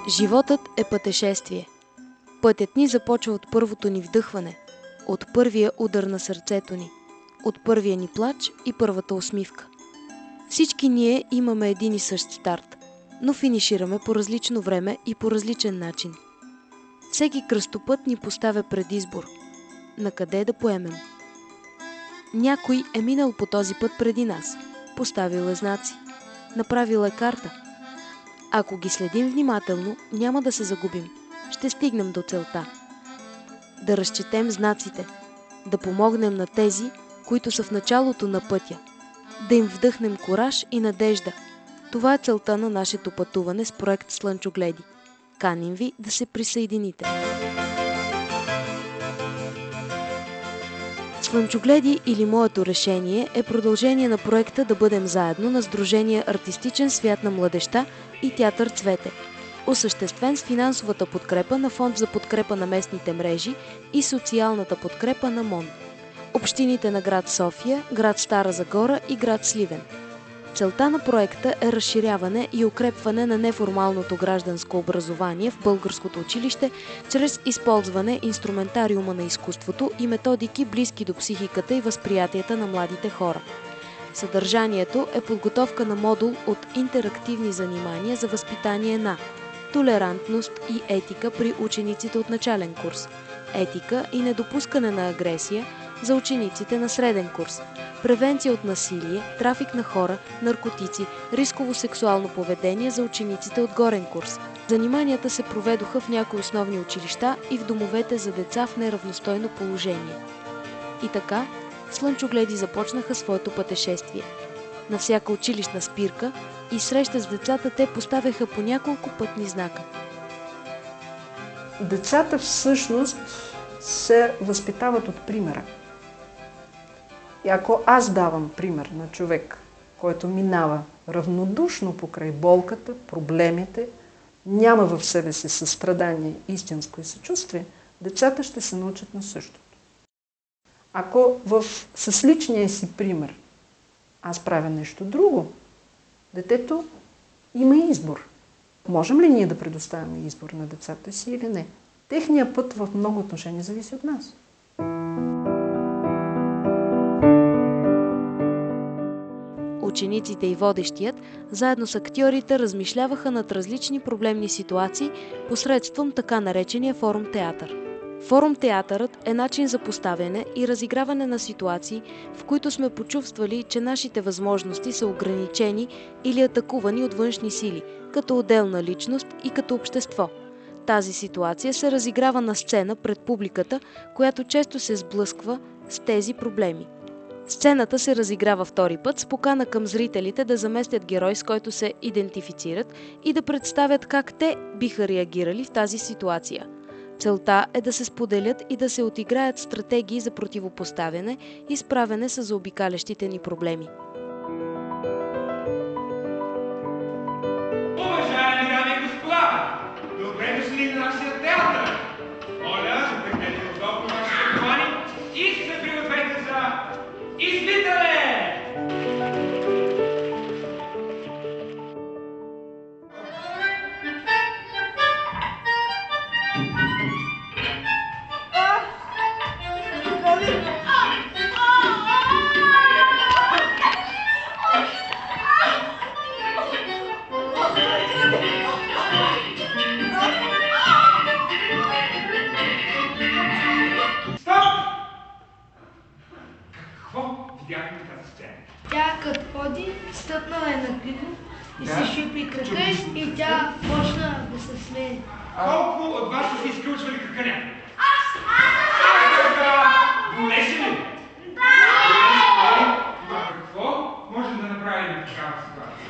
Животът е пътешествие. Пътят ни започва от първото ни вдъхване, от първия удар на сърцето ни, от първия ни плач и първата усмивка. Всички ние имаме един и същ старт, но финишираме по различно време и по различен начин. Всеки кръстопът ни поставя пред избор. На къде да поемем? Някой е минал по този път преди нас, поставил е знаци, направил е карта. Ако ги следим внимателно, няма да се загубим. Ще стигнем до целта. Да разчетем знаците, да помогнем на тези, които са в началото на пътя, да им вдъхнем кураж и надежда. Това е целта на нашето пътуване с проект Слънчогледи. Каним ви да се присъедините. Слънчогледи или Моето решение е продължение на проекта Да бъдем заедно на Сдружение Артистичен свят на младежта и Театър Цвете, осъществен с финансовата подкрепа на Фонд за подкрепа на местните мрежи и социалната подкрепа на МОН, общините на град София, град Стара Загора и град Сливен. Целта на проекта е разширяване и укрепване на неформалното гражданско образование в българското училище чрез използване инструментариума на изкуството и методики, близки до психиката и възприятията на младите хора. Съдържанието е подготовка на модул от интерактивни занимания за възпитание на толерантност и етика при учениците от начален курс, етика и недопускане на агресия за учениците на среден курс, превенция от насилие, трафик на хора, наркотици, рисково сексуално поведение за учениците от горен курс. Заниманията се проведоха в някои основни училища и в домовете за деца в неравностойно положение. И така, Слънчогледи започнаха своето пътешествие. На всяка училищна спирка и среща с децата те поставяха по няколко пътни знака. Децата всъщност се възпитават от примера. И ако аз давам пример на човек, който минава равнодушно покрай болката, проблемите, няма в себе си състрадание, истинско и съчувствие, децата ще се научат на същото. Ако с личния си пример аз правя нещо друго, детето има избор. Можем ли ние да предоставяме избор на децата си или не? Техният път в много отношения зависи от нас. Учениците и водещият, заедно с актьорите, размишляваха над различни проблемни ситуации посредством така наречения форум театър. Форум театърът е начин за поставяне и разиграване на ситуации, в които сме почувствали, че нашите възможности са ограничени или атакувани от външни сили, като отделна личност и като общество. Тази ситуация се разиграва на сцена пред публиката, която често се сблъсква с тези проблеми. Сцената се разиграва втори път с покана към зрителите да заместят герой, с който се идентифицират и да представят как те биха реагирали в тази ситуация. Целта е да се споделят и да се отиграят стратегии за противопоставяне и справяне с заобикалящите ни проблеми. Уважаеми дами и господа, добре дошли на нашия театър! Моля, запретнете удобно вашите колани и се пригответе за излитане! Тя като ходи, стъпнала е на криво и се шипи крака и тя почна да се смее. Колко от вас са си изключвали какъня? Аз! Болеше ли? Да! А какво може да направим в такава ситуация?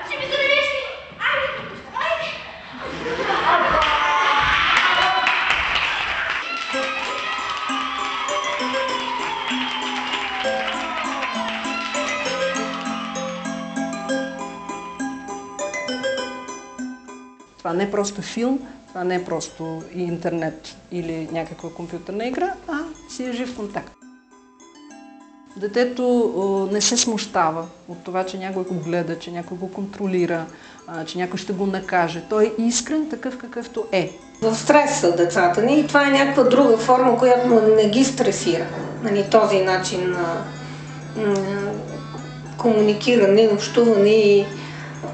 Ще ми заведеш ли? Айде! Айде! Това не е просто филм, това не е просто интернет или някаква компютърна игра, а си е жив контакт. Детето не се смущава от това, че някой го гледа, че някой го контролира, че някой ще го накаже. Той е искрен такъв какъвто е. В стрес са децата ни и това е някаква друга форма, която не ги стресира. Този начин на комуникиране, общуване и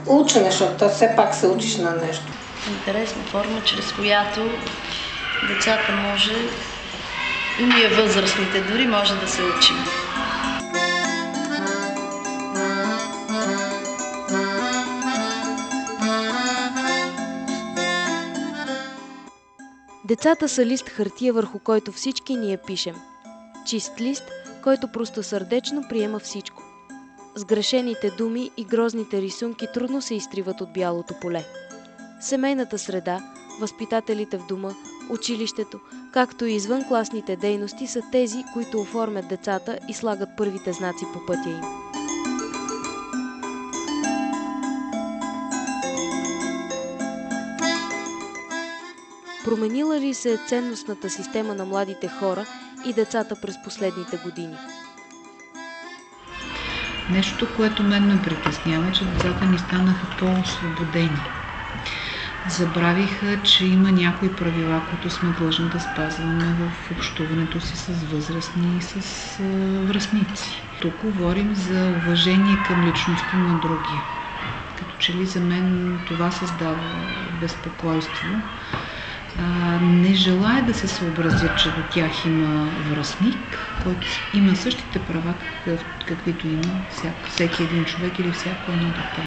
учене, защото все пак се учиш на нещо. Интересна форма, чрез която децата може, и ние възрастните дори може да се учим. Децата са лист хартия, върху който всички ние пишем. Чист лист, който простосърдечно приема всичко. Сгрешените думи и грозните рисунки трудно се изтриват от бялото поле. Семейната среда, възпитателите в дома, училището, както и извънкласните дейности са тези, които оформят децата и слагат първите знаци по пътя им. Променила ли се ценностната система на младите хора и децата през последните години? Нещо, което мен ме притеснява, е, че децата ни станаха по-освободени. Забравиха, че има някои правила, които сме длъжни да спазваме в общуването си с възрастни и с връстници. Тук говорим за уважение към личността на другия. Като че ли за мен това създава безпокойство. Не желая да се съобразят, че до тях има връстник, който има същите права, каквито има всеки един човек или всяко едно дете.